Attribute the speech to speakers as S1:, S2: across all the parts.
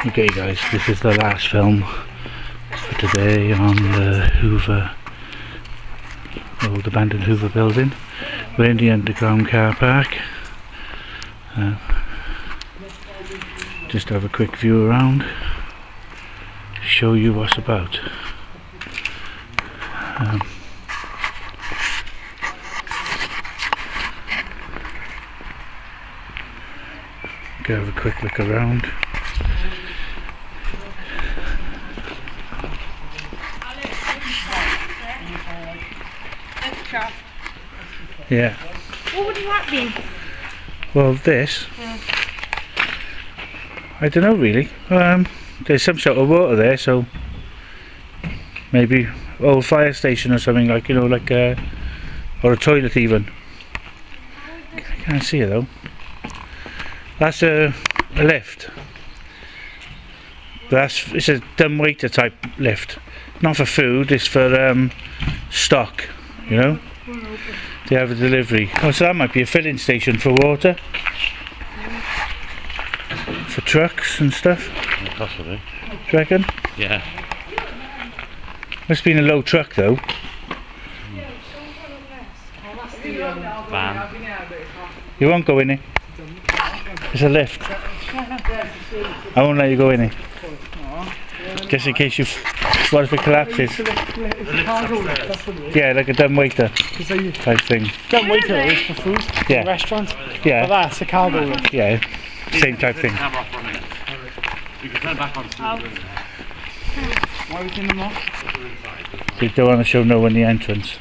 S1: Okay guys, this is the last film for today on the Hoover, old abandoned Hoover building. We're in the underground car park. Just have a quick view around, show you what's about. Go have a quick look around. Yeah.
S2: What would that be?
S1: Well, this. I don't know really. There's some sort of water there, so maybe old fire station or something, like, you know, like or a toilet even. I can't see it though. That's a lift. It's a dumbwaiter type lift. Not for food, it's for stock, you know. They have a delivery. Oh, so that might be a filling station for water. For trucks and stuff.
S3: Possibly.
S1: Do you reckon?
S3: Yeah.
S1: Must have been a low truck though.
S3: Van.
S1: You won't go in it. It's a lift. I won't let you go in it. Just in case what if it collapses? Yeah, like a dumbwaiter type thing.
S4: Dumbwaiter is for food.
S1: Yeah.
S4: In a restaurant.
S1: Yeah.
S4: But that's a cargo lift.
S1: Yeah. Same type thing.
S3: You can turn back on.
S4: Why are we turning them off?
S1: So you don't want to show no one the entrance.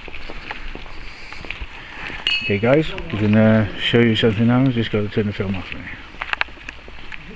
S1: Okay guys, we're going to show you something now. Just got to turn the film off.